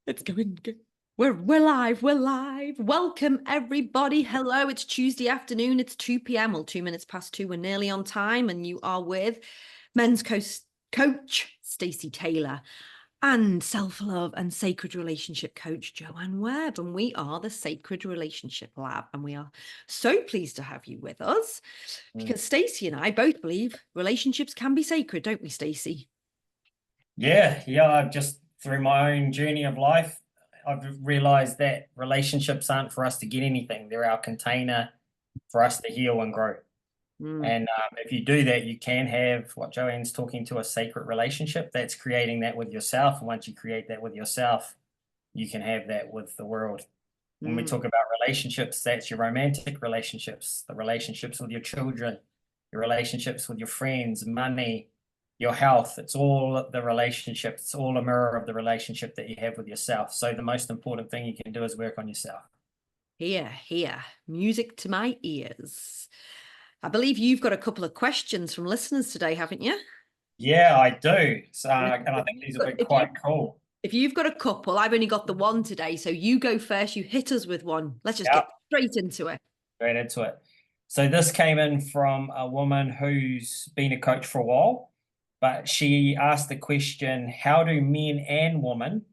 It's going good. We're live. We're live. Welcome everybody. Hello. It's Tuesday afternoon. It's 2 p.m. Well, 2 minutes past 2. We're nearly on time, and you are with men's coach Stacey Taylor and self-love and sacred relationship coach Joanne Webb. And we are the Sacred Relationship Lab. And we are so pleased to have you with us because Stacey and I both believe relationships can be sacred, don't we, Stacey? Yeah. I've just, through my own journey of life, I've realized that relationships aren't for us to get anything. They're our container for us to heal and grow. And if you do that, you can have what Joanne's talking to, a sacred relationship. That's creating that with yourself. And once you create that with yourself, you can have that with the world. When we talk about relationships, that's your romantic relationships, the relationships with your children, your relationships with your friends, money, your health. It's all the relationship. It's all a mirror of the relationship that you have with yourself. So the most important thing you can do is work on yourself. Here, music to my ears. I believe you've got a couple of questions from listeners today, haven't you? Yeah, I do. So, and I think these will be quite cool. If you've got a couple, I've only got the one today, so you go first. You hit us with one. Let's just get straight into it. Straight into it. So this came in from a woman who's been a coach for a while, but she asked the question, how do men and women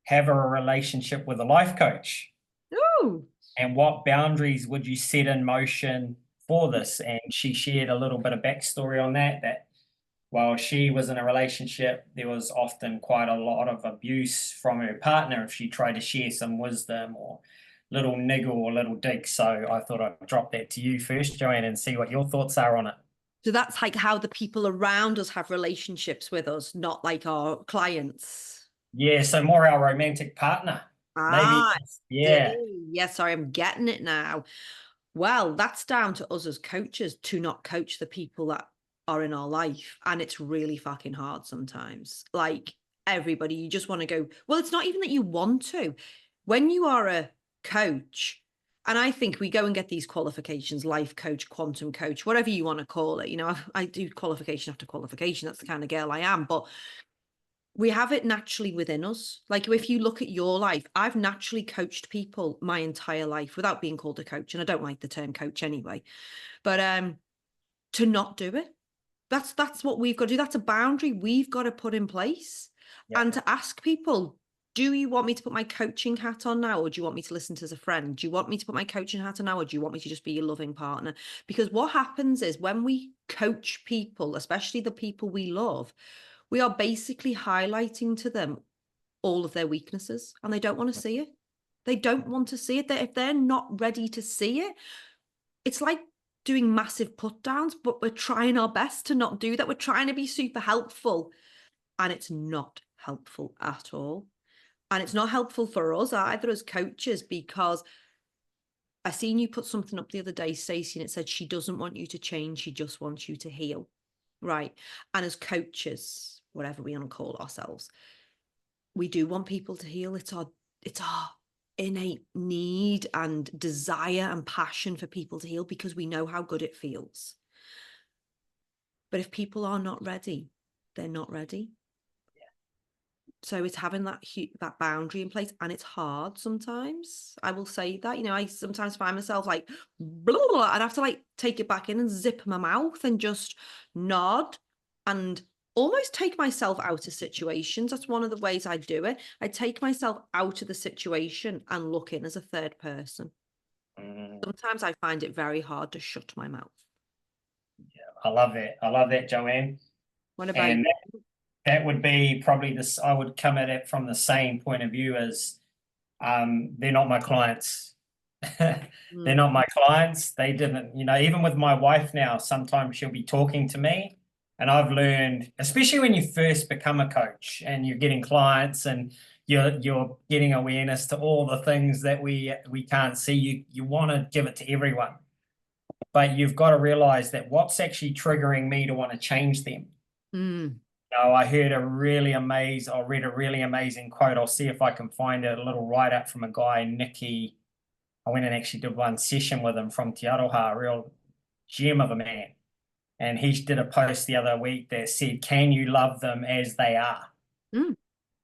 have a relationship with a life coach? Ooh. And what boundaries would you set in motion for this? And she shared a little bit of backstory on that while she was in a relationship, there was often quite a lot of abuse from her partner if she tried to share some wisdom or little niggle or little dig. So I thought I'd drop that to you first, Joanne, and see what your thoughts are on it. So that's like how the people around us have relationships with us, not like our clients. Yeah, so more our romantic partner. Maybe. Yeah. Yeah, sorry, I'm getting it now. Well, that's down to us as coaches to not coach the people that are in our life. And it's really fucking hard sometimes. Like everybody, you just want to go, well, it's not even that you want to. When you are a coach, and I think we go and get these qualifications, life coach, quantum coach, whatever you want to call it. You know, I do qualification after qualification. That's the kind of girl I am. But we have it naturally within us. Like if you look at your life, I've naturally coached people my entire life without being called a coach. And I don't like the term coach anyway, but to not do it. That's what we've got to do. That's a boundary we've got to put in place. Yep. And to ask people, do you want me to put my coaching hat on now? Or do you want me to listen to as a friend? Do you want me to put my coaching hat on now? Or do you want me to just be your loving partner? Because what happens is when we coach people, especially the people we love, we are basically highlighting to them all of their weaknesses, and they don't want to see it. They don't want to see it. If they're not ready to see it, it's like doing massive put downs, but we're trying our best to not do that. We're trying to be super helpful, and it's not helpful at all. And it's not helpful for us either as coaches, because I seen you put something up the other day, Stacey, and it said she doesn't want you to change. She just wants you to heal. Right. And as coaches, whatever we want to call ourselves, we do want people to heal. It's our innate need and desire and passion for people to heal because we know how good it feels. But if people are not ready, they're not ready. So it's having that boundary in place, and it's hard sometimes. I will say that, you know, I sometimes find myself like, blah, blah, blah, I'd have to like take it back in and zip my mouth and just nod and almost take myself out of situations. That's one of the ways I do it. I take myself out of the situation and look in as a third person. Sometimes I find it very hard to shut my mouth. Yeah, I love that. I love that, Joanne. What about you? That would be probably this. I would come at it from the same point of view as they're not my clients. They're not my clients. They didn't, you know, even with my wife now, sometimes she'll be talking to me, and I've learned, especially when you first become a coach and you're getting clients and you're getting awareness to all the things that we can't see. You want to give it to everyone, but you've got to realize that what's actually triggering me to want to change them. I heard a really amazing, I read a really amazing quote. I'll see if I can find it, a little write-up from a guy, Nicky. I went and actually did one session with him from Te Aroha, a real gem of a man. And he did a post the other week that said, can you love them as they are?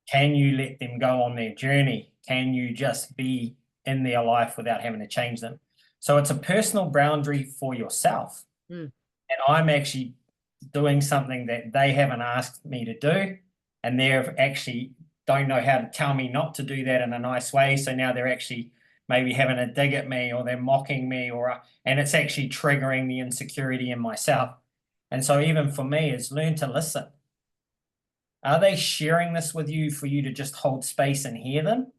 Can you let them go on their journey? Can you just be in their life without having to change them? So it's a personal boundary for yourself. Mm. And I'm actually doing something that they haven't asked me to do. And they've actually don't know how to tell me not to do that in a nice way. So now they're actually maybe having a dig at me, or they're mocking me, and it's actually triggering the insecurity in myself. And so even for me, is learn to listen. Are they sharing this with you for you to just hold space and hear them?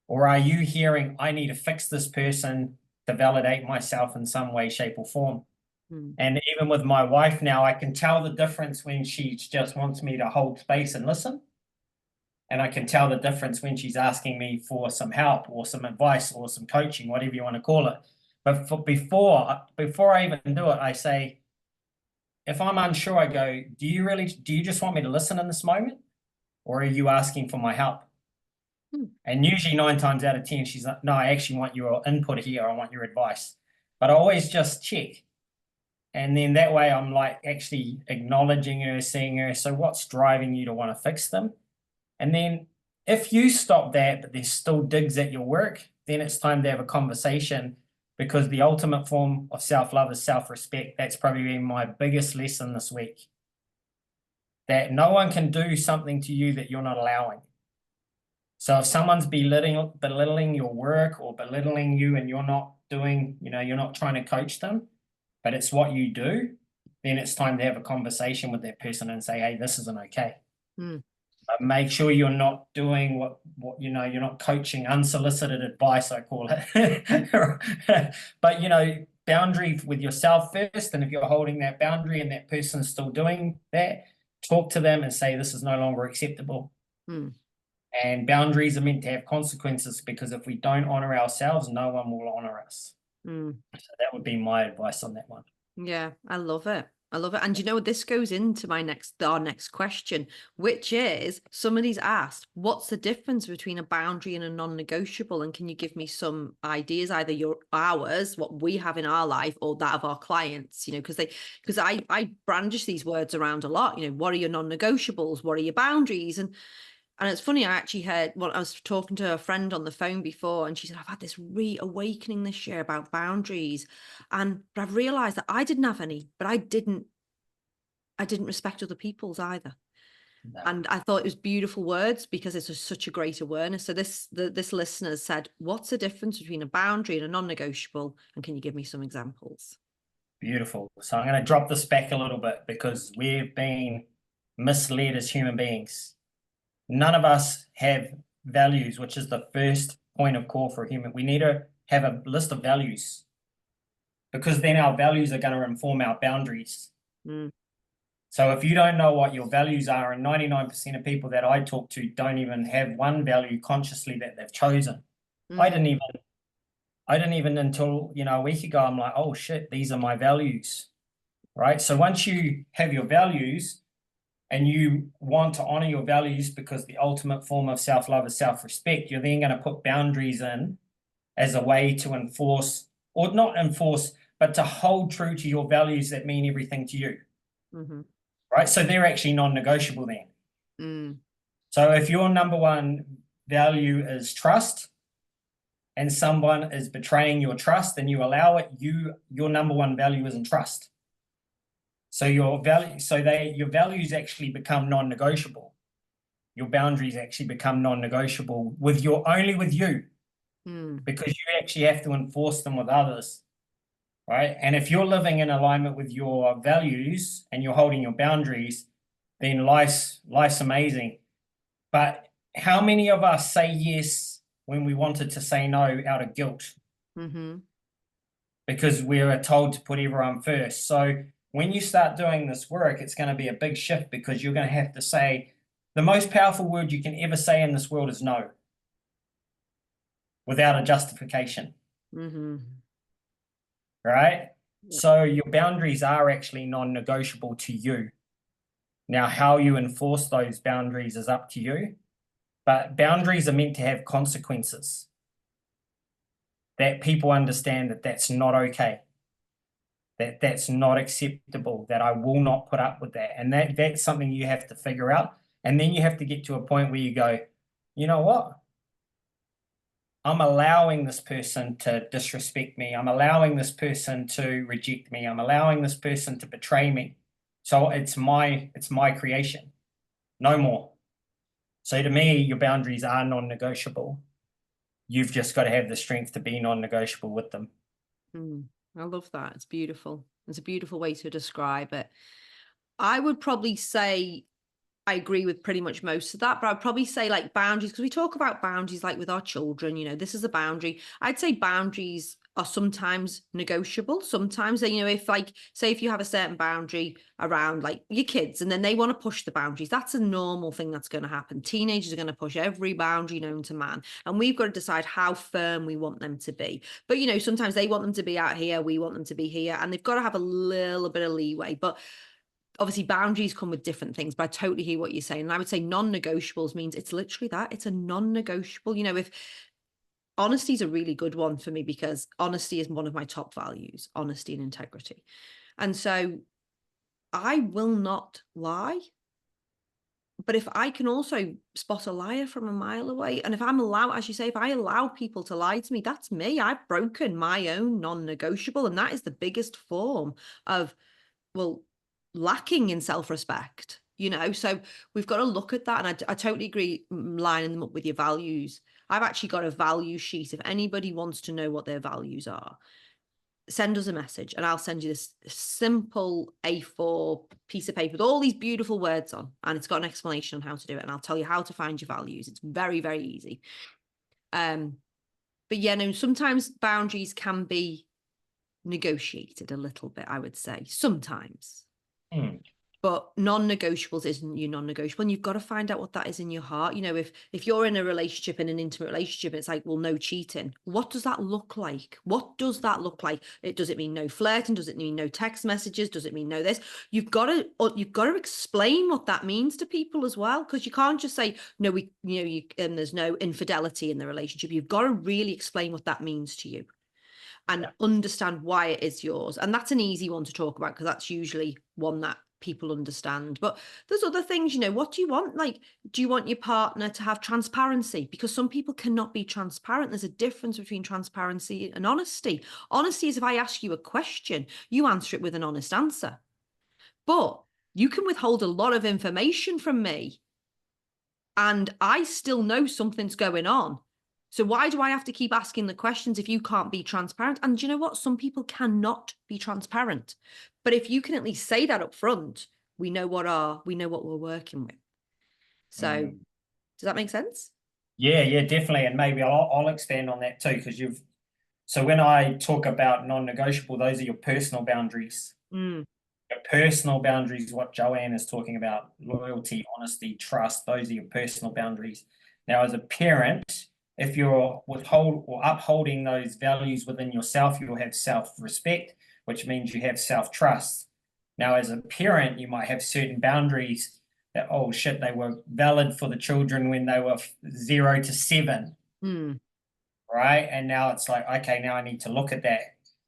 Or are you hearing, I need to fix this person to validate myself in some way, shape, or form? Mm. And even with my wife now, I can tell the difference when she just wants me to hold space and listen. And I can tell the difference when she's asking me for some help or some advice or some coaching, whatever you want to call it. But before I even do it, I say, if I'm unsure, I go, do you just want me to listen in this moment? Or are you asking for my help? And usually 9 times out of 10, she's like, no, I actually want your input here. I want your advice. But I always just check. And then that way I'm like actually acknowledging her, seeing her. So what's driving you to want to fix them? And then if you stop that, but there's still digs at your work, then it's time to have a conversation, because the ultimate form of self-love is self-respect. That's probably been my biggest lesson this week. That no one can do something to you that you're not allowing. So if someone's belittling your work or belittling you, and you're not doing, you're not trying to coach them, but it's what you do, then it's time to have a conversation with that person and say, hey, this isn't okay. Mm. Make sure you're not doing what you're not coaching unsolicited advice, I call it. But boundary with yourself first. And if you're holding that boundary and that person's still doing that, talk to them and say, this is no longer acceptable. Mm. And boundaries are meant to have consequences, because if we don't honor ourselves, no one will honor us. Mm. So that would be my advice on that one. Yeah, I love it. I love it. And this goes into our next question, which is, somebody's asked, what's the difference between a boundary and a non-negotiable? And can you give me some ideas, either ours, what we have in our life, or that of our clients? Because I brandish these words around a lot. What are your non-negotiables? What are your boundaries? And it's funny, I actually heard, I was talking to a friend on the phone before, and she said, I've had this reawakening this year about boundaries. But I've realized that I didn't have any, but I didn't respect other people's either. No. And I thought it was beautiful words, because it's such a great awareness. So this listener said, what's the difference between a boundary and a non-negotiable? And can you give me some examples? Beautiful. So I'm going to drop this back a little bit, because we've been misled as human beings. None of us have values, which is the first point of call for a human. We need to have a list of values, because then our values are going to inform our boundaries. Mm. So if you don't know what your values are, and 99% of people that I talk to don't even have one value consciously that they've chosen. Mm. I didn't even until, a week ago, I'm like, oh shit, these are my values, right? So once you have your values, and you want to honor your values, because the ultimate form of self-love is self-respect, you're then going to put boundaries in as a way to enforce, or not enforce, but to hold true to your values that mean everything to you. Mm-hmm. Right? So they're actually non-negotiable then. Mm. So if your number one value is trust, and someone is betraying your trust, and you allow it, your number one value isn't trust. So your values actually become non-negotiable. Your boundaries actually become non-negotiable only with you, because you actually have to enforce them with others, right? And if you're living in alignment with your values and you're holding your boundaries, then life's amazing. But how many of us say yes when we wanted to say no out of guilt? Mm-hmm. Because we are told to put everyone first. So when you start doing this work, it's going to be a big shift, because you're going to have to say, the most powerful word you can ever say in this world is no, without a justification. Mm-hmm. Right? Yeah. So your boundaries are actually non-negotiable to you. Now, how you enforce those boundaries is up to you, but boundaries are meant to have consequences, that people understand that that's not okay, that that's not acceptable, that I will not put up with that. And that's something you have to figure out. And then you have to get to a point where you go, you know what? I'm allowing this person to disrespect me. I'm allowing this person to reject me. I'm allowing this person to betray me. So it's my creation. No more. So to me, your boundaries are non-negotiable. You've just got to have the strength to be non-negotiable with them. I love that. It's beautiful. It's a beautiful way to describe it. I would probably say I agree with pretty much most of that, but I'd probably say like boundaries, because we talk about boundaries like with our children, this is a boundary. I'd say boundaries are sometimes negotiable. Sometimes they, if like, say if you have a certain boundary around like your kids and then they want to push the boundaries, that's a normal thing that's going to happen. Teenagers are going to push every boundary known to man. And we've got to decide how firm we want them to be. But, sometimes they want them to be out here, we want them to be here, and they've got to have a little bit of leeway. But obviously boundaries come with different things, but I totally hear what you're saying. And I would say non-negotiables means it's literally that. It's a non-negotiable. If honesty is a really good one for me, because honesty is one of my top values, honesty and integrity. And so I will not lie. But if I can also spot a liar from a mile away, and if I'm allowed, as you say, if I allow people to lie to me, that's me. I've broken my own non-negotiable. And that is the biggest form of, well, lacking in self-respect, so we've got to look at that. And I totally agree, lining them up with your values. I've actually got a value sheet. If anybody wants to know what their values are, send us a message and I'll send you this simple A4 piece of paper with all these beautiful words on, and it's got an explanation on how to do it, and I'll tell you how to find your values. It's very, very easy. But yeah, no, sometimes boundaries can be negotiated a little bit, I would say, sometimes. But non-negotiables isn't your non-negotiable, and you've got to find out what that is in your heart. If you're in a relationship, in an intimate relationship, it's like, well, no cheating. What does that look like? What does that look like? Does it mean no flirting? Does it mean no text messages? Does it mean no this? You've got to explain what that means to people as well, because you can't just say no. There's no infidelity in the relationship. You've got to really explain what that means to you, and understand why it is yours. And that's an easy one to talk about, because that's usually one that people understand. But there's other things, what do you want? Like, do you want your partner to have transparency? Because some people cannot be transparent. There's a difference between transparency and honesty. Honesty is if I ask you a question, you answer it with an honest answer. But you can withhold a lot of information from me and I still know something's going on. So why do I have to keep asking the questions if you can't be transparent? And do you know what? Some people cannot be transparent. But if you can at least say that up front, we know what we're working with. So does that make sense? Yeah, definitely. And maybe I'll expand on that too, because so when I talk about non-negotiable, those are your personal boundaries. Your personal boundaries, what Joanne is talking about, loyalty, honesty, trust, those are your personal boundaries. Now, as a parent, if you're upholding those values within yourself, you'll have self-respect, which means you have self-trust. Now, as a parent, you might have certain boundaries that, oh shit, they were valid for the children when they were 0 to 7. Right? And now it's like, okay, now I need to look at that.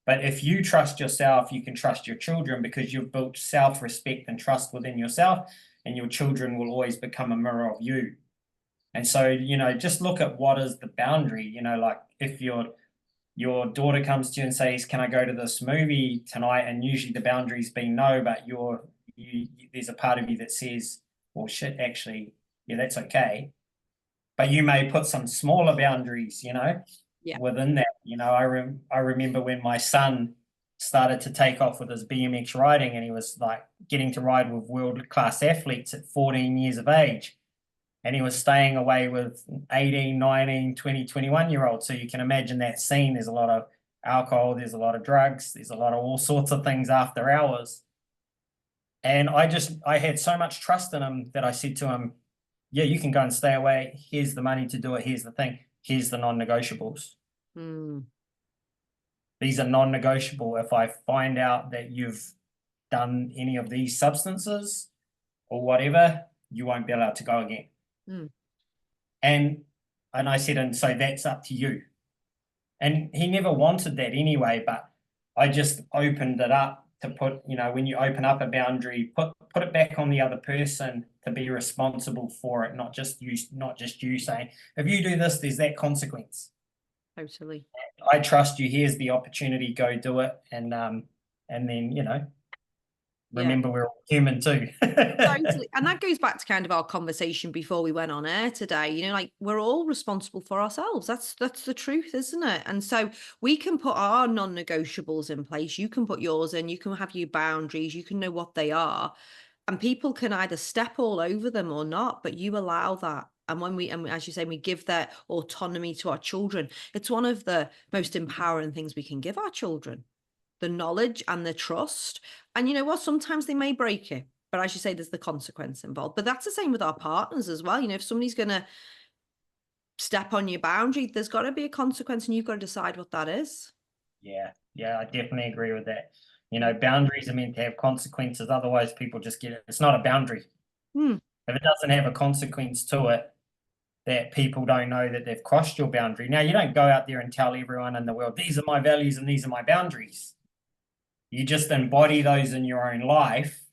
But if you trust yourself, you can trust your children, because you've built self-respect and trust within yourself, and your children will always become a mirror of you. And so, just look at what is the boundary, like if your daughter comes to you and says, can I go to this movie tonight? And usually the boundary's been no, but there's a part of you that says, well, shit, actually, yeah, that's okay. But you may put some smaller boundaries, within that. I remember when my son started to take off with his BMX riding, and he was like getting to ride with world-class athletes at 14 years of age. And he was staying away with 18, 19, 20, 21-year-olds. So you can imagine that scene. There's a lot of alcohol, there's a lot of drugs, there's a lot of all sorts of things after hours. And I had so much trust in him that I said to him, yeah, you can go and stay away. Here's the money to do it. Here's the thing. Here's the non-negotiables. These are non-negotiable. If I find out that you've done any of these substances or whatever, you won't be allowed to go again. And I said, and so that's up to you. And he never wanted that anyway, but I just opened it up to put, you know, when you open up a boundary, put it back on the other person to be responsible for it, not just you saying, if you do this, there's that consequence. Totally. I trust you. Here's the opportunity. Go do it. And then, you know, remember we're all human too. Totally. And that goes back to kind of our conversation before we went on air today. You know, like we're all responsible for ourselves. That's the truth, isn't it? And so we can put our non-negotiables in place. You can put yours in. You can have your boundaries. You can know what they are. And people can either step all over them or not, but you allow that. And when and as you say, we give that autonomy to our children, it's one of the most empowering things we can give our children, the knowledge and the trust. And you know what? Sometimes they may break it, but as you say, there's the consequence involved. But that's the same with our partners as well. You know, if somebody's going to step on your boundary, there's got to be a consequence and you've got to decide what that is. Yeah, I definitely agree with that. You know, boundaries are meant to have consequences. Otherwise, people just get it. It's not a boundary. If it doesn't have a consequence to it, that people don't know that they've crossed your boundary. Now, you don't go out there and tell everyone in the world, these are my values and these are my boundaries. You just embody those in your own life.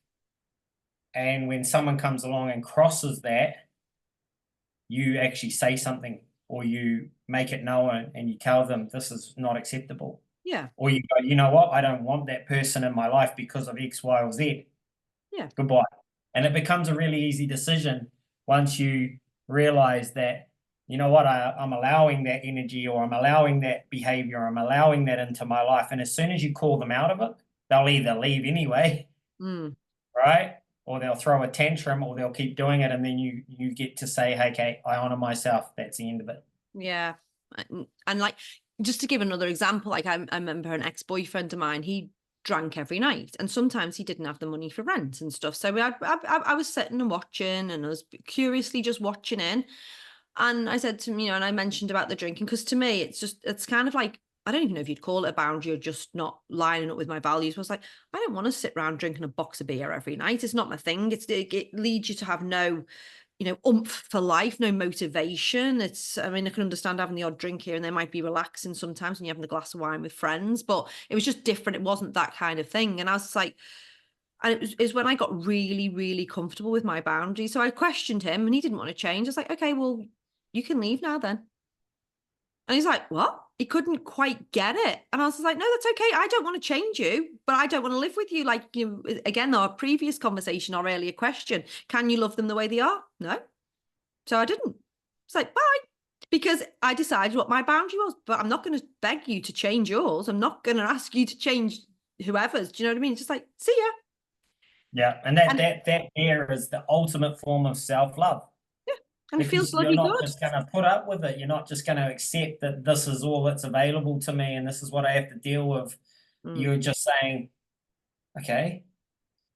And when someone comes along and crosses that, you actually say something or you make it known and you tell them this is not acceptable. Yeah. Or you go, you know what? I don't want that person in my life because of X, Y, or Z. Yeah. Goodbye. And it becomes a really easy decision once you realize that, you know what, I'm allowing that energy or I'm allowing that behavior, I'm allowing that into my life. And as soon as you call them out of it, they'll either leave anyway, right? Or they'll throw a tantrum or they'll keep doing it. And then you get to say, hey, Kate, I honor myself. That's the end of it. Yeah. And like, just to give another example, like I remember an ex-boyfriend of mine, he drank every night and sometimes he didn't have the money for rent and stuff. So I was sitting and watching and I was curiously just watching in. And I said to him, you know, and I mentioned about the drinking, because to me, it's kind of like, I don't even know if you'd call it a boundary or just not lining up with my values. I was like, I don't want to sit around drinking a box of beer every night. It's not my thing. It leads you to have no, you know, oomph for life, no motivation. I mean, I can understand having the odd drink here and there might be relaxing sometimes when you're having a glass of wine with friends, but it was just different. It wasn't that kind of thing. And I was like, and it was when I got really, really comfortable with my boundaries. So I questioned him and he didn't want to change. I was like, okay, well, you can leave now then. And he's like, what? He couldn't quite get it. And I was like, no, that's okay. I don't want to change you, but I don't want to live with you. Like, you, again, our previous conversation, our earlier question, can you love them the way they are? No. So I didn't. It's like, bye. Because I decided what my boundary was, but I'm not going to beg you to change yours. I'm not going to ask you to change whoever's. Do you know what I mean? It's just like, see ya. Yeah. And that there is the ultimate form of self-love. And it feels Because you're bloody not good. just going to put up with it. You're not just going to accept that this is all that's available to me and this is what I have to deal with. You're just saying, okay,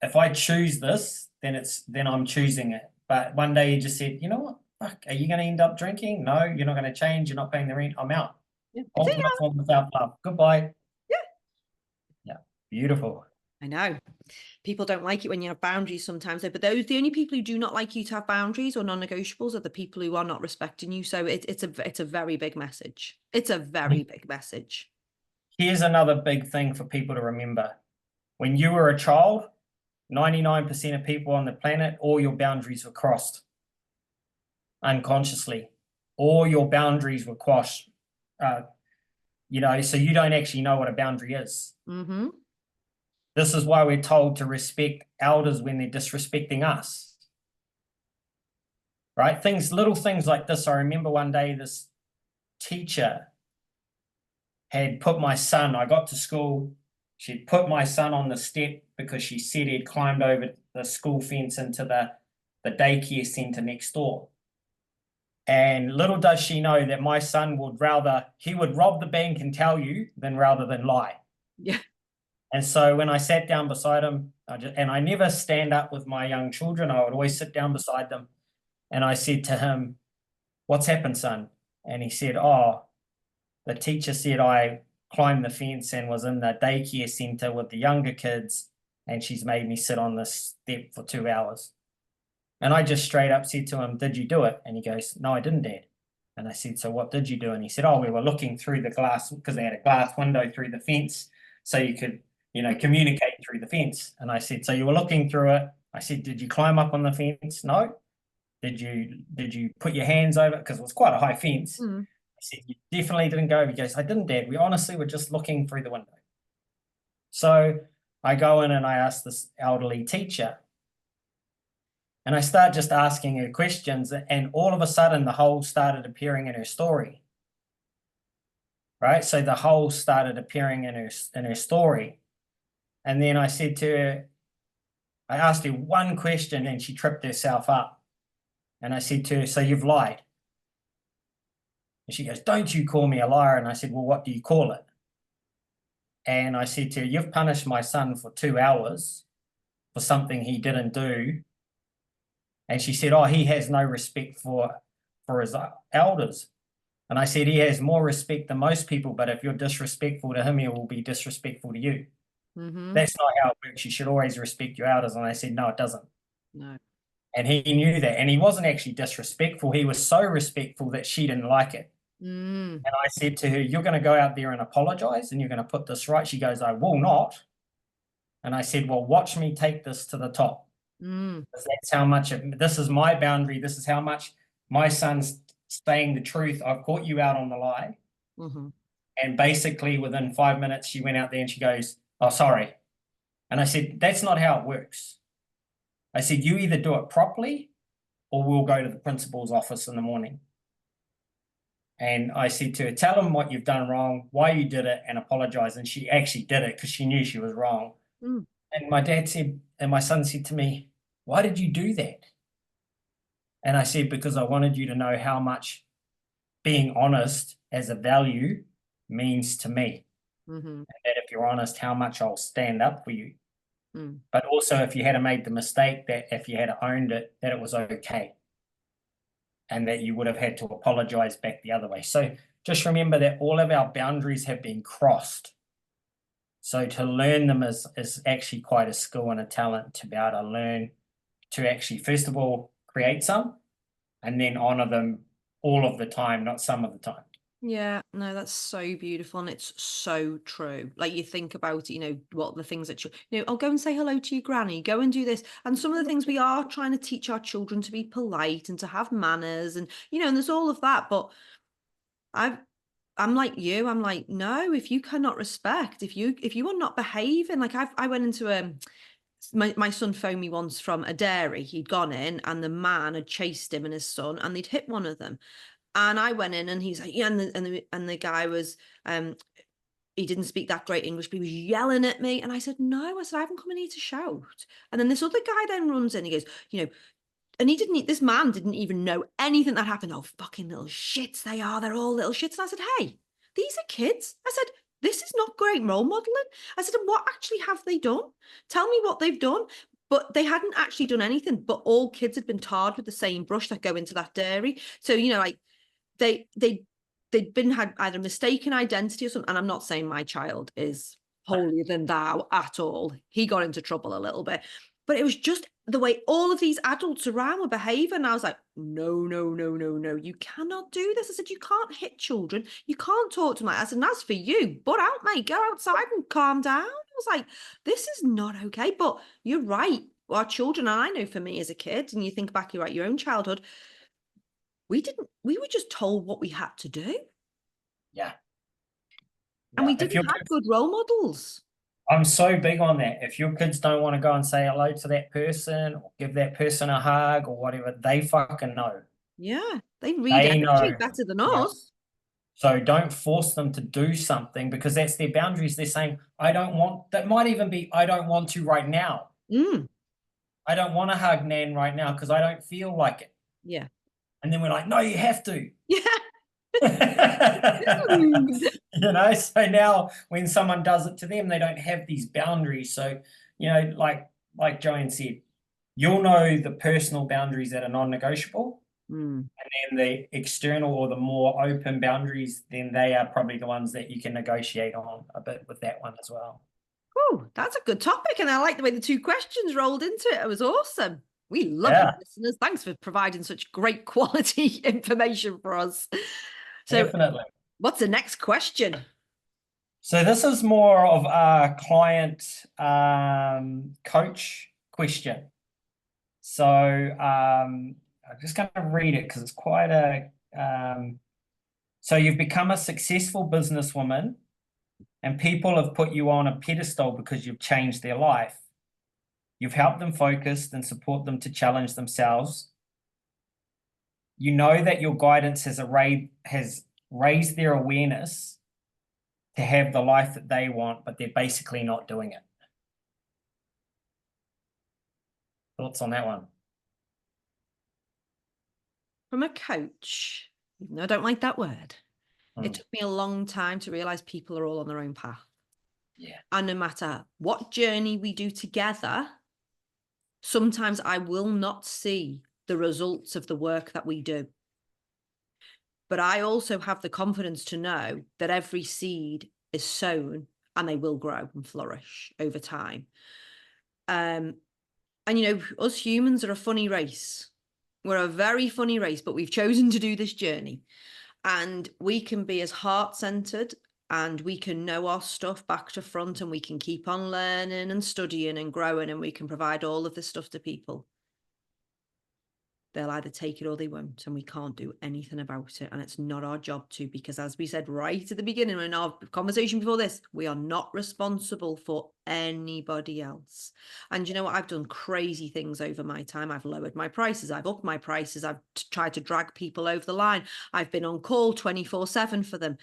if I choose this, then I'm choosing it. But one day you just said, you know what? Fuck, are you going to end up drinking? No, you're not going to change. You're not paying the rent. I'm out. Yeah. Ultimate form of self-love. Goodbye. Yeah. Yeah. Beautiful. I know. People don't like it when you have boundaries sometimes, but the only people who do not like you to have boundaries or non-negotiables are the people who are not respecting you. So it's a very big message. It's a very big message. Here's another big thing for people to remember. When you were a child, 99% of people on the planet, all your boundaries were crossed unconsciously. All your boundaries were crossed, you know, so you don't actually know what a boundary is. This is why we're told to respect elders when they're disrespecting us. Right? Little things like this. I remember one day this teacher had put my son, I got to school, she'd put my son on the step because she said he'd climbed over the school fence into the daycare centre next door. And little does she know that my son would rob the bank and tell you rather than lie. Yeah. And so when I sat down beside him, and I never stand up with my young children, I would always sit down beside them. And I said to him, what's happened, son? And he said, oh, the teacher said I climbed the fence and was in the daycare centre with the younger kids, and she's made me sit on this step for 2 hours. And I just straight up said to him, did you do it? And he goes, no, I didn't, Dad. And I said, so what did you do? And he said, oh, we were looking through the glass because they had a glass window through the fence. So you could, communicate through the fence. And I said, so you were looking through it. I said, did you climb up on the fence? No. Did you put your hands over it? Because it was quite a high fence. I said, you definitely didn't go over. He goes, I didn't, Dad. We honestly were just looking through the window. So I go in and I ask this elderly teacher, and I start just asking her questions, and all of a sudden the whole started appearing in her story. Right? So the whole started appearing in her story. And then I said to her, I asked her one question and she tripped herself up. And I said to her, so you've lied? And she goes, don't you call me a liar. And I said, well, what do you call it? And I said to her, you've punished my son for 2 hours for something he didn't do. And she said, oh, he has no respect for his elders. And I said, he has more respect than most people, but if you're disrespectful to him, he will be disrespectful to you. That's not how it works. You should always respect your elders. And I said, no, it doesn't. No. And he knew that. And he wasn't actually disrespectful. He was so respectful that she didn't like it. And I said to her, you're going to go out there and apologize and you're going to put this right. She goes, I will not. And I said, well, watch me take this to the top. Because that's how much this is my boundary. This is how much my son's saying the truth. I've caught you out on the lie. And basically within 5 minutes, she went out there and she goes, oh, sorry. And I said, that's not how it works. I said, you either do it properly or we'll go to the principal's office in the morning. And I said to her, tell him what you've done wrong, why you did it, and apologize. And she actually did it because she knew she was wrong. And my dad said, and my son said to me, why did you do that? And I said, because I wanted you to know how much being honest as a value means to me. And that if you're honest, how much I'll stand up for you. But also if you had made the mistake, that if you had owned it, that it was okay. And that you would have had to apologize back the other way. So just remember that all of our boundaries have been crossed. So to learn them is actually quite a skill and a talent to be able to learn to actually, first of all, create some and then honor them all of the time, not some of the time. Yeah, no, that's so beautiful. And it's so true. Like you think about, what the things that I'll go and say hello to your granny, go and do this. And some of the things we are trying to teach our children to be polite and to have manners and, and there's all of that. But I'm like you, I'm like, no, if you cannot respect, if you are not behaving, like I went into my son phoned me once from a dairy. He'd gone in and the man had chased him and his son and they'd hit one of them. And I went in and he's like, yeah, and the guy was, he didn't speak that great English, but he was yelling at me. And I said, no, I haven't come in here to shout. And then this other guy then runs in, he goes, and this man didn't even know anything that happened. Oh, fucking little shits they are. They're all little shits. And I said, hey, these are kids. I said, this is not great role modeling. I said, and what actually have they done? Tell me what they've done. But they hadn't actually done anything, but all kids had been tarred with the same brush that go into that dairy. So, like, they'd had either mistaken identity or something. And I'm not saying my child is holier than thou at all. He got into trouble a little bit, but it was just the way all of these adults around were behaving. And I was like, no, you cannot do this. I said, you can't hit children. You can't talk to them. I said, and as for you, butt out, mate, go outside and calm down. I was like, this is not okay. But you're right. Our children, and I know for me as a kid, and you think back, you're at your own childhood, we were just told what we had to do. Yeah. And we didn't have good role models. I'm so big on that. If your kids don't want to go and say hello to that person or give that person a hug or whatever, they fucking know. Yeah, they read energy better than us. So don't force them to do something because that's their boundaries. They're saying, that might even be, I don't want to right now. I don't want to hug Nan right now because I don't feel like it. Yeah. And then we're like, no, you have to. Yeah. So now when someone does it to them, they don't have these boundaries. So, like Joanne said, you'll know the personal boundaries that are non-negotiable. And then the external or the more open boundaries, then they are probably the ones that you can negotiate on a bit with that one as well. Oh, that's a good topic. And I like the way the 2 questions rolled into it. It was awesome. We love you, listeners. Thanks for providing such great quality information for us. So, definitely. What's the next question? So this is more of a client coach question. So I'm just going to read it because it's quite a so you've become a successful businesswoman and people have put you on a pedestal because you've changed their life. You've helped them focus and support them to challenge themselves. You know that your guidance has raised their awareness to have the life that they want, but they're basically not doing it. Thoughts on that one? From a coach, even though I don't like that word, it took me a long time to realize people are all on their own path. Yeah. And no matter what journey we do together, sometimes I will not see the results of the work that we do. But I also have the confidence to know that every seed is sown and they will grow and flourish over time. And, you know, us humans are a funny race. We're a very funny race, but we've chosen to do this journey. And we can be as heart-centered and we can know our stuff back to front and we can keep on learning and studying and growing and we can provide all of this stuff to people. They'll either take it or they won't, and we can't do anything about it. And it's not our job to, because as we said right at the beginning in our conversation before this, we are not responsible for anybody else. And you know what? I've done crazy things over my time. I've lowered my prices. I've upped my prices. I've tried to drag people over the line. I've been on call 24/7 for them.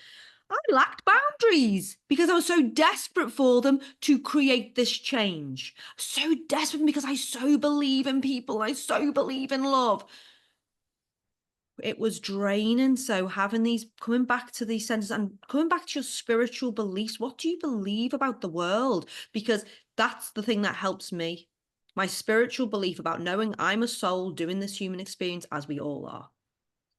I lacked boundaries because I was so desperate for them to create this change. So desperate because I so believe in people. I so believe in love. It was draining. So having these, coming back to these sentences and coming back to your spiritual beliefs. What do you believe about the world? Because that's the thing that helps me. My spiritual belief about knowing I'm a soul doing this human experience, as we all are.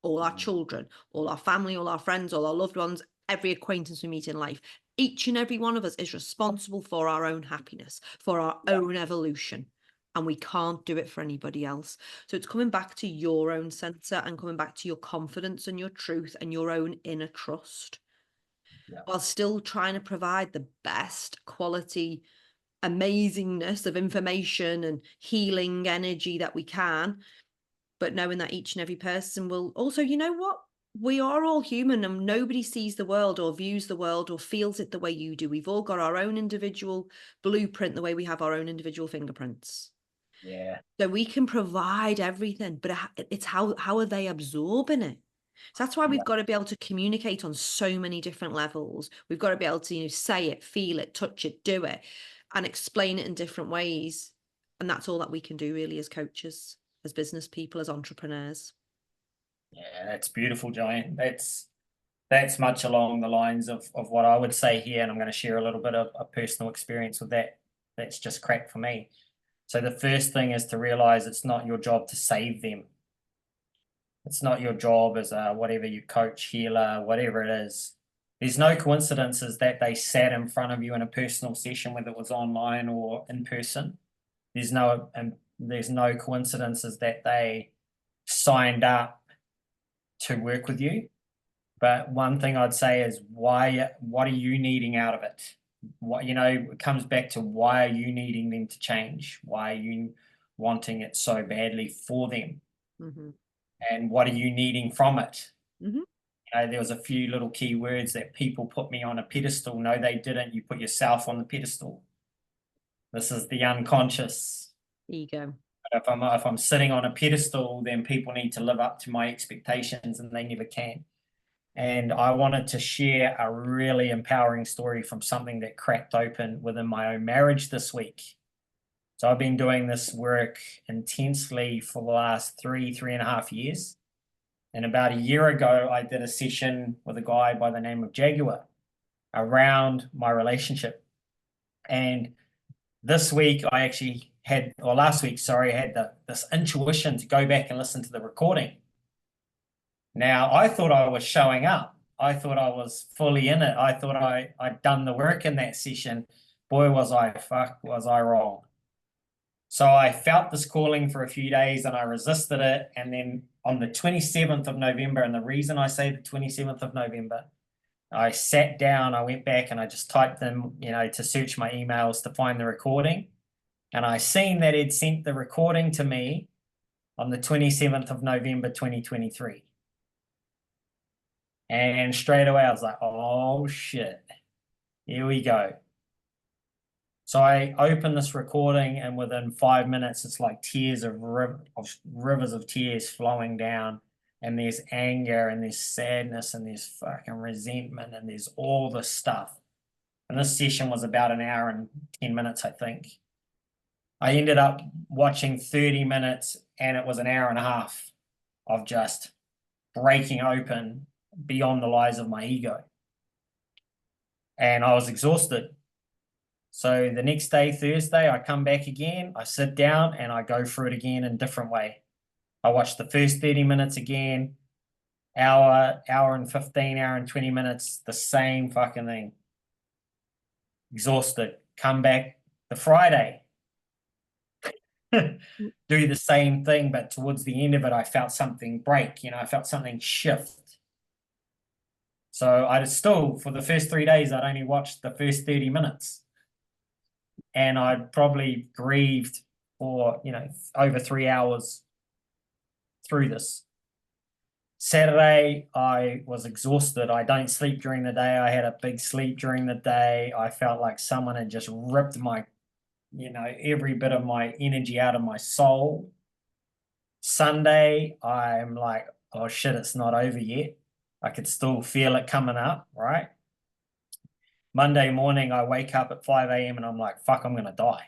All our children, all our family, all our friends, all our loved ones, every acquaintance we meet in life. Each and every one of us is responsible for our own happiness, for our own evolution. And we can't do it for anybody else. So it's coming back to your own center and coming back to your confidence and your truth and your own inner trust. While still trying to provide the best quality amazingness of information and healing energy that we can, but knowing that each and every person will also, you know what? We are all human and nobody sees the world or views the world or feels it the way you do. We've all got our own individual blueprint, the way we have our own individual fingerprints. Yeah. So we can provide everything, but it's how are they absorbing it? So that's why we've got to be able to communicate on so many different levels. We've got to be able to, you know, say it, feel it, touch it, do it, and explain it in different ways. And that's all that we can do really as coaches, as business people, as entrepreneurs. Yeah, that's beautiful, Joanne. That's much along the lines of what I would say here, and I'm going to share a little bit of a personal experience with that. That's just cracked for me. So the first thing is to realize it's not your job to save them. It's not your job as a whatever you coach, healer, whatever it is. There's no coincidences that they sat in front of you in a personal session, whether it was online or in person. There's no coincidences that they signed up to work with you. But one thing I'd say is what are you needing out of it? What, you know, it comes back to why are you needing them to change? Why are you wanting it so badly for them? Mm-hmm. And what are you needing from it? Mm-hmm. You know, there was a few little key words that people put me on a pedestal. No, they didn't. You put yourself on the pedestal. This is the unconscious. Ego. But if I'm sitting on a pedestal, then people need to live up to my expectations, and they never can. And I wanted to share a really empowering story from something that cracked open within my own marriage this week. So I've been doing this work intensely for the last 3.5 years. And about a year ago, I did a session with a guy by the name of Jaguar around my relationship. And this week I actually had, or last week, sorry, I had this intuition to go back and listen to the recording. Now, I thought I was showing up. I thought I was fully in it. I thought I'd done the work in that session. Boy, was I wrong. So I felt this calling for a few days and I resisted it. And then on the 27th of November, and the reason I say the 27th of November, I sat down, I went back and I just typed in, to search my emails to find the recording. And I seen that he'd sent the recording to me on the 27th of November, 2023. And straight away I was like, oh shit, here we go. So I open this recording and within 5 minutes, it's like tears of rivers of tears flowing down. And there's anger and there's sadness and there's fucking resentment and there's all this stuff. And this session was about an hour and 10 minutes, I think. I ended up watching 30 minutes and it was an hour and a half of just breaking open beyond the lies of my ego. And I was exhausted. So the next day, Thursday, I come back again, I sit down and I go through it again in a different way. I watch the first 30 minutes again, hour and 15, hour and 20 minutes, the same fucking thing. Exhausted. Come back the Friday. Do the same thing, but towards the end of it, I felt something break, I felt something shift. So I still, for the first 3 days, I'd only watched the first 30 minutes. And I'd probably grieved for, over 3 hours through this. Saturday, I was exhausted. I don't sleep during the day. I had a big sleep during the day. I felt like someone had just ripped my, every bit of my energy out of my soul. Sunday, I'm like, oh shit, it's not over yet. I could still feel it coming up, right? Monday morning, I wake up at 5 a.m. and I'm like, fuck, I'm going to die.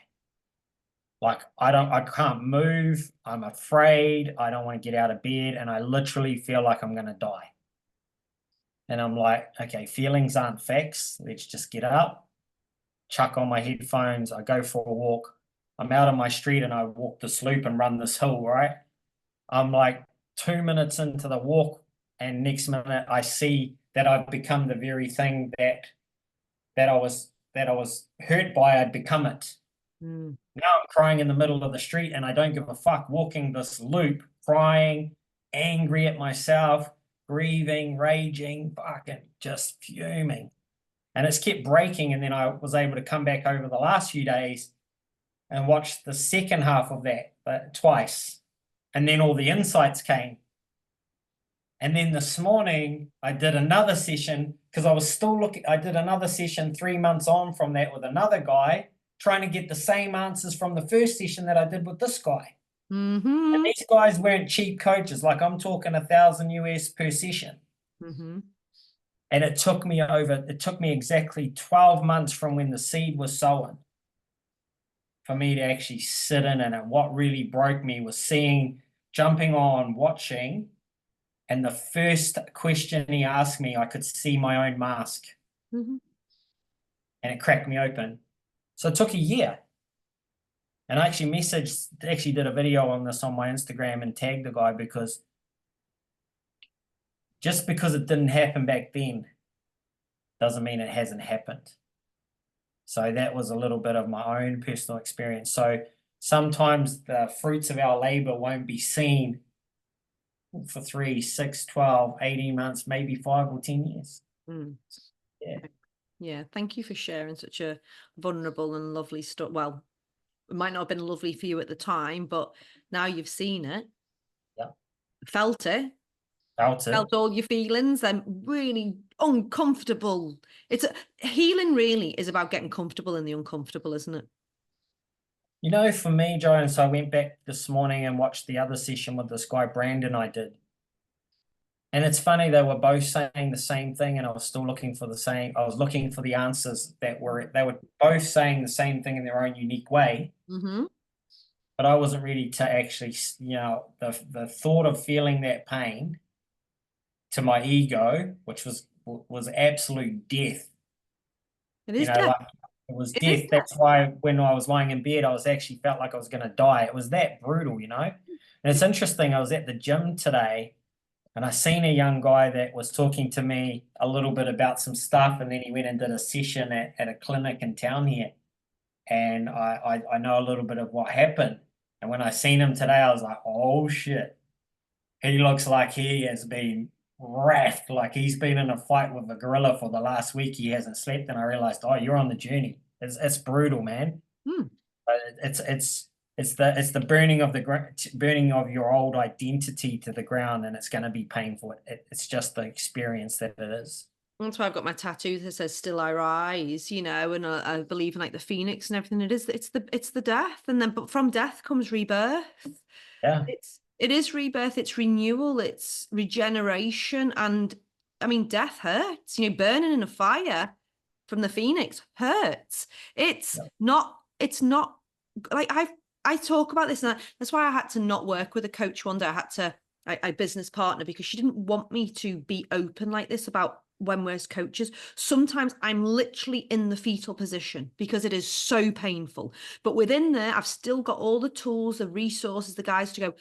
Like, I can't move. I'm afraid. I don't want to get out of bed. And I literally feel like I'm going to die. And I'm like, okay, feelings aren't facts. Let's just get up, chuck on my headphones. I go for a walk. I'm out on my street and I walk this loop and run this hill, right? I'm like 2 minutes into the walk and next minute I see that I've become the very thing that I was hurt by. I'd become it. Now I'm crying in the middle of the street and I don't give a fuck, walking this loop, crying, angry at myself, grieving, raging, fucking just fuming. And it's kept breaking. And then I was able to come back over the last few days and watch the second half of that twice. And then all the insights came. And then this morning I did another session because I was still looking. I did another session 3 months on from that with another guy, trying to get the same answers from the first session that I did with this guy. And these guys weren't cheap coaches. Like, I'm talking $1,000 US per session. And it took me exactly 12 months from when the seed was sown for me to actually sit in it. And what really broke me was jumping on, watching. And the first question he asked me, I could see my own mask. And it cracked me open. So it took a year. And I actually did a video on this on my Instagram and tagged the guy because just because it didn't happen back then doesn't mean it hasn't happened. So that was a little bit of my own personal experience. So sometimes the fruits of our labor won't be seen for 3, 6, 12, 18 months, maybe 5 or 10 years. Yeah. Thank you for sharing such a vulnerable and lovely stuff. Well, it might not have been lovely for you at the time, but now you've seen it, felt all your feelings and really uncomfortable. Healing really is about getting comfortable in the uncomfortable, isn't it? For me, Joanne, so I went back this morning and watched the other session with this guy, Brandon, I did. And it's funny, they were both saying the same thing and I was still looking for I was looking for the answers they were both saying the same thing in their own unique way. But I wasn't ready to actually, the thought of feeling that pain to my ego, which was absolute death. It is death. It was death. That's why when I was lying in bed, I actually felt like I was going to die. It was that brutal, And it's interesting. I was at the gym today and I seen a young guy that was talking to me a little bit about some stuff. And then he went and did a session at a clinic in town here. And I know a little bit of what happened. And when I seen him today, I was like, oh shit. He looks like he has been wrath, like he's been in a fight with a gorilla for the last week. He hasn't slept, and I realized, oh, you're on the journey. It's brutal, man. Mm. But it's the burning of your old identity to the ground, and it's going to be painful. It's just the experience that it is. That's why I've got my tattoo that says "Still I rise," you know, and I believe in like the phoenix and everything. It's the death, and then but from death comes rebirth. Yeah. It is rebirth, it's renewal, it's regeneration, and I mean, death hurts. You know, burning in a fire from the phoenix hurts. It's Yeah. not. It's not like I talk about this, and that's why I had to not work with a coach one day. I had to I business partner because she didn't want me to be open like this about when we're as coaches. Sometimes I'm literally in the fetal position because it is so painful. But within there, I've still got all the tools, the resources, the guys to go,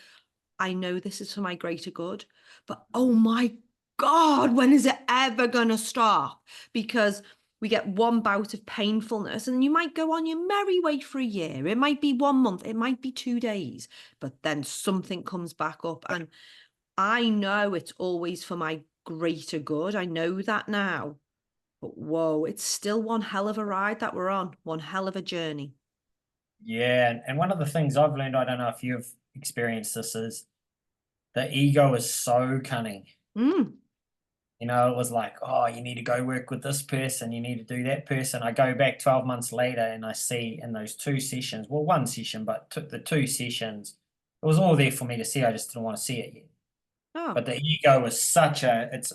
I know this is for my greater good, but oh my God, when is it ever going to stop? Because we get one bout of painfulness and you might go on your merry way for a year. It might be 1 month, it might be 2 days, but then something comes back up. And I know it's always for my greater good. I know that now. But whoa, it's still one hell of a ride that we're on, one hell of a journey. Yeah, and one of the things I've learned, I don't know if you've experienced this, is the ego is so cunning. Mm, It was like, oh, you need to go work with this person, you need to do that person. I go back 12 months later and I see in those 2 sessions, well, 1 session, but the 2 sessions, it was all there for me to see. I just didn't want to see it yet. oh, But the ego is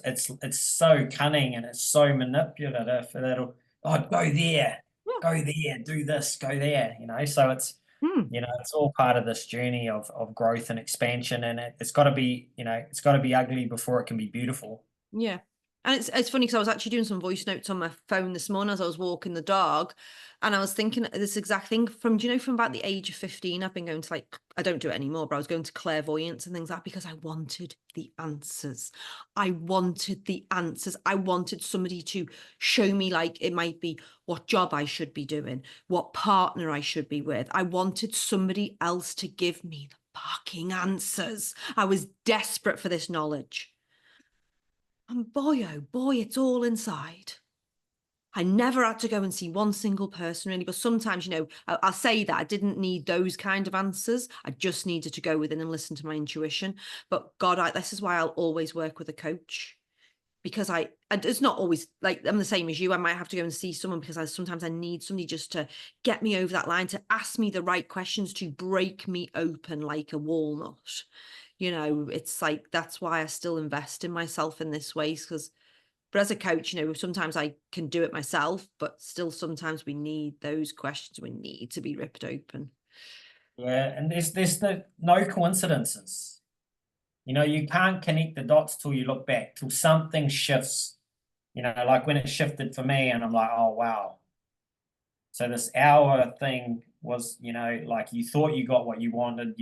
it's so cunning and it's so manipulative that it'll, oh, yeah. go there, do this, go there, So Mm. it's all part of this journey of growth and expansion, and it's got to be, it's got to be ugly before it can be beautiful. Yeah. And it's funny because I was actually doing some voice notes on my phone this morning as I was walking the dog. And I was thinking this exact thing do you know, from about the age of 15, I've been going to I don't do it anymore, but I was going to clairvoyance and things like that because I wanted the answers. I wanted the answers. I wanted somebody to show me, like, it might be what job I should be doing, what partner I should be with. I wanted somebody else to give me the fucking answers. I was desperate for this knowledge. And boy, oh boy, it's all inside. I never had to go and see one single person really, but sometimes, I'll say that I didn't need those kind of answers. I just needed to go within and listen to my intuition. But God, this is why I'll always work with a coach because and it's not always like I'm the same as you. I might have to go and see someone because sometimes I need somebody just to get me over that line, to ask me the right questions, to break me open like a walnut. It's like, that's why I still invest in myself in this way, but as a coach, sometimes I can do it myself, but still sometimes we need those questions. We need to be ripped open. Yeah, and there's no coincidences. You can't connect the dots till you look back, till something shifts. Like when it shifted for me, and I'm like, oh wow. So this hour thing was, like you thought you got what you wanted,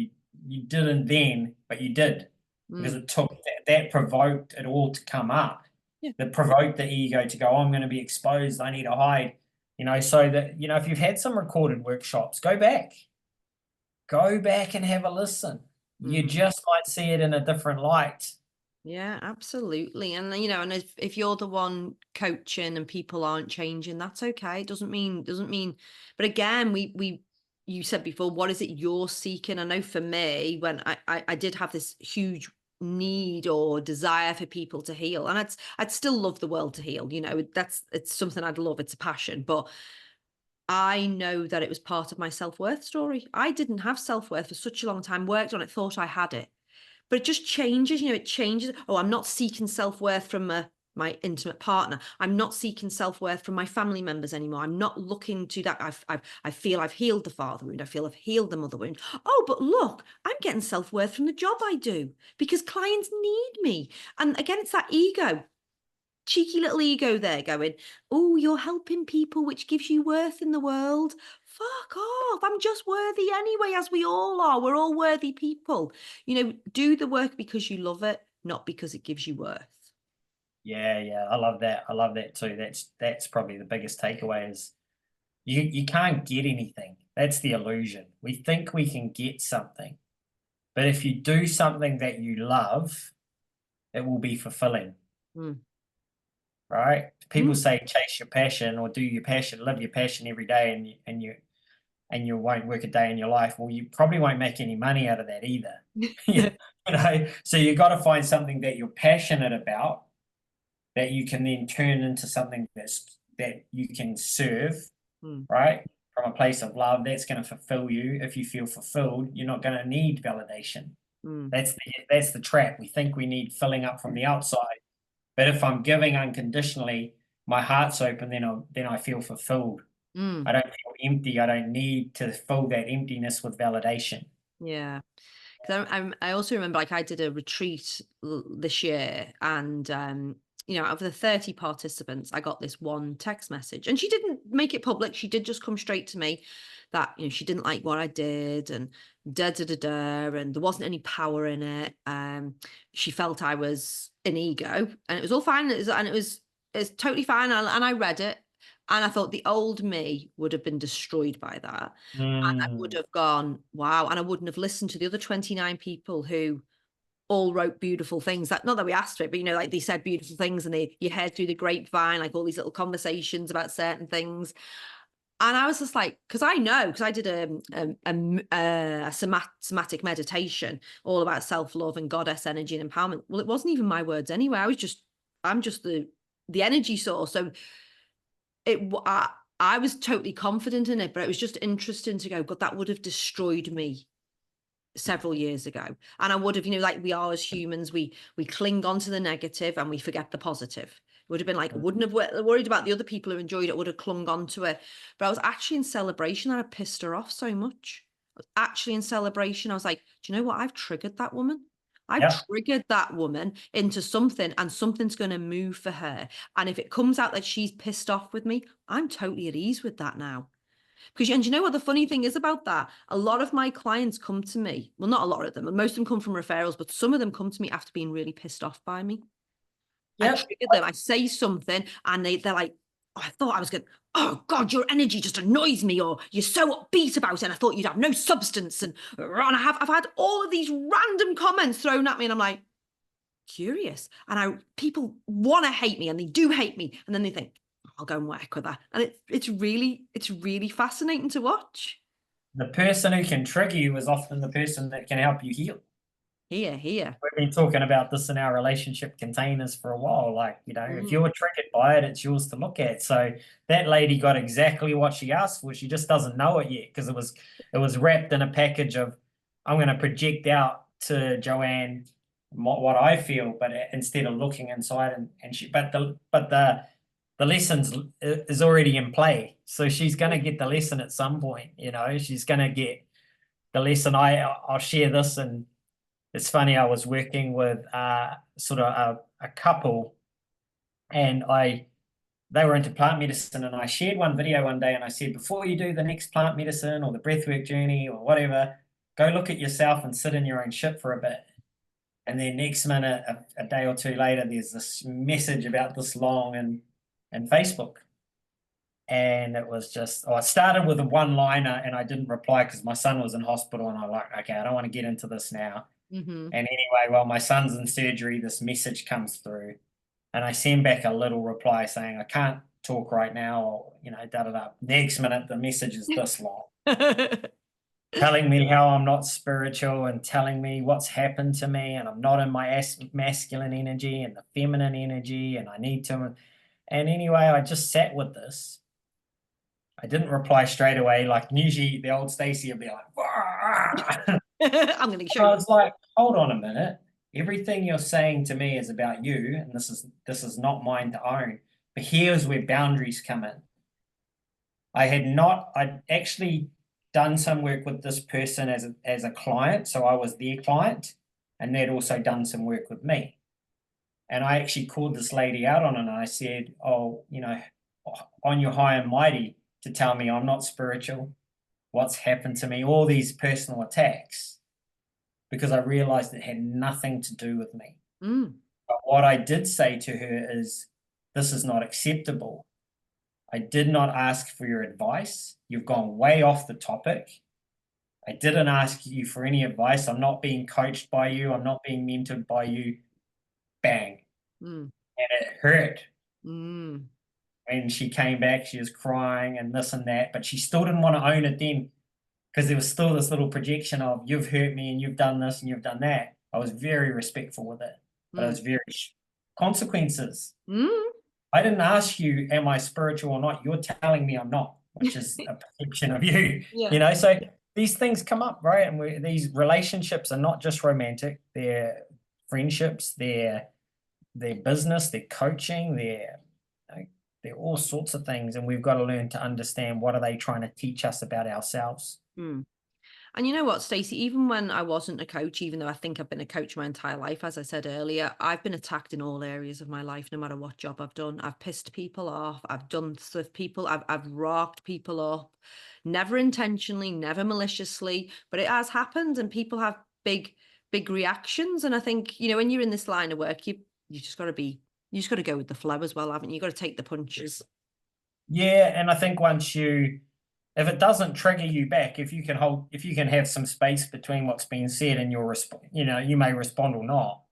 you didn't then, but you did, because Mm. it took that provoked it all to come up. Yeah. That provoked the ego to go, I'm going to be exposed, I need to hide. So that, if you've had some recorded workshops, go back and have a listen. You Mm. just might see it in a different light. Yeah, absolutely. And and if you're the one coaching and people aren't changing, that's okay. It doesn't mean, but again, you said before, what is it you're seeking? I know for me, when I did have this huge need or desire for people to heal, and I'd still love the world to heal, it's something I'd love, it's a passion, but I know that it was part of my self-worth story. I didn't have self-worth for such a long time, worked on it, thought I had it. But it just changes, it changes. Oh, I'm not seeking self-worth from my intimate partner. I'm not seeking self-worth from my family members anymore. I'm not looking to that. I feel I've healed the father wound. I feel I've healed the mother wound. Oh, but look, I'm getting self-worth from the job I do because clients need me. And again, it's that ego, cheeky little ego there going, oh, you're helping people, which gives you worth in the world. Fuck off. I'm just worthy anyway, as we all are. We're all worthy people. Do the work because you love it, not because it gives you worth. Yeah, I love that. I love that too. That's probably the biggest takeaway is you can't get anything. That's the illusion. We think we can get something. But if you do something that you love, it will be fulfilling, Mm. right? People Mm. say chase your passion or do your passion, live your passion every day, and you won't work a day in your life. Well, you probably won't make any money out of that either. You know, so you got to find something that you're passionate about that you can then turn into something that you can serve, Mm. right? From a place of love, that's going to fulfill you. If you feel fulfilled, you're not going to need validation. Mm. That's the trap. We think we need filling up from the outside, but if I'm giving unconditionally, my heart's open, then I feel fulfilled. Mm. I don't feel empty. I don't need to fill that emptiness with validation. Yeah. 'Cause I also remember, like, I did a retreat this year, and out of the 30 participants, I got this one text message, and she didn't make it public. She did just come straight to me that she didn't like what I did, and da da da da, and there wasn't any power in it. She felt I was an ego, and it was all fine, it's totally fine. And I read it, and I thought the old me would have been destroyed by that. And I would Mm. have gone, "Wow," and I wouldn't have listened to the other 29 people who all wrote beautiful things, that not that we asked for it, but, like, they said beautiful things, and you heard through the grapevine, like, all these little conversations about certain things. And I was just like, because I know, because I did a somatic meditation all about self-love and goddess energy and empowerment. Well, it wasn't even my words anyway. I'm just the energy source. So I was totally confident in it, but it was just interesting to go, God, that would have destroyed me several years ago. And I would have, like we are as humans, we cling on to the negative and we forget the positive. It would have been like, I wouldn't have worried about the other people who enjoyed it, would have clung on to it. But I was actually in celebration and I pissed her off so much. I was actually in celebration. I was like, do you know what? I've triggered that woman. I've Yeah. triggered that woman into something, and something's going to move for her. And if it comes out that she's pissed off with me, I'm totally at ease with that now. Because, and you know what the funny thing is about that? A lot of my clients come to me. Well, not a lot of them. Most of them come from referrals, but some of them come to me after being really pissed off by me. I Yep. triggered them. I say something, and they're like, "Oh, I thought I was going, oh God, your energy just annoys me," or "You're so upbeat about it, and I thought you'd have no substance." And I've had all of these random comments thrown at me, and I'm like, curious. And people want to hate me, and they do hate me. And then they think, I'll go and work with her. And it's really fascinating to watch. The person who can trigger you is often the person that can help you heal. Here. We've been talking about this in our relationship containers for a while. Like, if Mm. you're triggered by it, it's yours to look at. So that lady got exactly what she asked for. She just doesn't know it yet because it was wrapped in a package of, I'm going to project out to Joanne what I feel, but instead of looking inside, the lessons is already in play. So she's going to get the lesson at some point. She's going to get the lesson. I'll share this. And it's funny, I was working with sort of a couple, and they were into plant medicine, and I shared one video one day, and I said, before you do the next plant medicine or the breathwork journey or whatever, go look at yourself and sit in your own shit for a bit. And then next minute, a day or two later, there's this message about this long in Facebook. And it was just, it started with a one-liner, and I didn't reply because my son was in hospital, and I'm like, okay, I don't want to get into this now. Mm-hmm. And anyway, while my son's in surgery, this message comes through, and I send back a little reply saying, I can't talk right now, or, da da da. Next minute, the message is this long, telling me how I'm not spiritual and telling me what's happened to me, and I'm not in my masculine energy and the feminine energy, and I need to. And anyway, I just sat with this. I didn't reply straight away. Like usually the old Stacy would be like, "Wah!" I'm going to show I you. was like, hold on a minute. Everything you're saying to me is about you, and this is not mine to own. But here's where boundaries come in. I'd actually done some work with this person as a client, so I was their client, and they'd also done some work with me. And I actually called this lady out on it, and I said, oh, on your high and mighty to tell me I'm not spiritual, what's happened to me, all these personal attacks, because I realized it had nothing to do with me. Mm. But what I did say to her is, this is not acceptable. I did not ask for your advice. You've gone way off the topic. I didn't ask you for any advice. I'm not being coached by you. I'm not being mentored by you. bang, Mm. and it hurt. Mm. And she came back, she was crying and this and that, but she still didn't want to own it then, because there was still this little projection of, you've hurt me and you've done this and you've done that. I was very respectful with it, but I was very consequences. Mm. I didn't ask you, am I spiritual or not? You're telling me I'm not, which is a perception of you. Yeah. You know, so these things come up, right? And these relationships are not just romantic, they're friendships, they're business, they're coaching, they're all sorts of things. And we've got to learn to understand, what are they trying to teach us about ourselves? Mm. And you know what, Stacey, even when I wasn't a coach, even though I think I've been a coach my entire life, as I said earlier, I've been attacked in all areas of my life, no matter what job I've done. I've pissed people off. I've done stuff with people. I've rocked people up, never intentionally, never maliciously, but it has happened, and people have big reactions. And I think, you know, when you're in this line of work, you just got to go with the flow as well, haven't you? You got to take the punches. Yeah. And I think if it doesn't trigger you back, if you can have some space between what's being said and your response, you know, you may respond or not.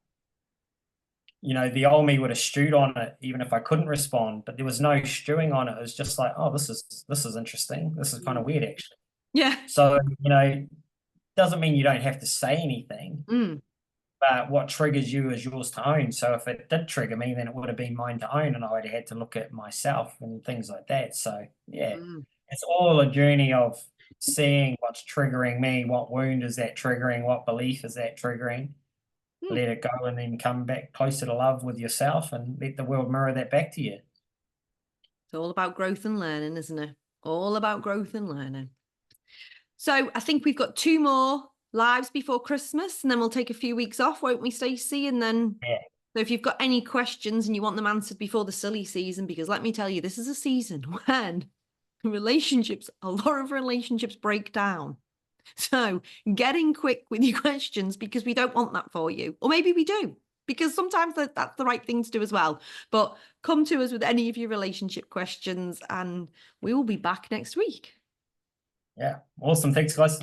You know, the old me would have stewed on it even if I couldn't respond, but there was no stewing on it. It was just like, oh, this is interesting. This is kind of weird, actually. Yeah. So, you know, doesn't mean you don't have to say anything, but what triggers you is yours to own. So if it did trigger me, then it would have been mine to own, and I would have had to look at myself and things like that. So yeah, it's all a journey of seeing what's triggering me, what wound is that triggering, what belief is that triggering. Let it go, and then come back closer to love with yourself and let the world mirror that back to you. It's all about growth and learning, isn't it? All about growth and learning. So I think we've got 2 more lives before Christmas, and then we'll take a few weeks off, won't we, Stacey? And then, so if you've got any questions and you want them answered before the silly season, because let me tell you, this is a season when a lot of relationships break down. So get in quick with your questions, because we don't want that for you. Or maybe we do, because sometimes that's the right thing to do as well. But come to us with any of your relationship questions, and we will be back next week. Yeah. Awesome. Thanks, guys.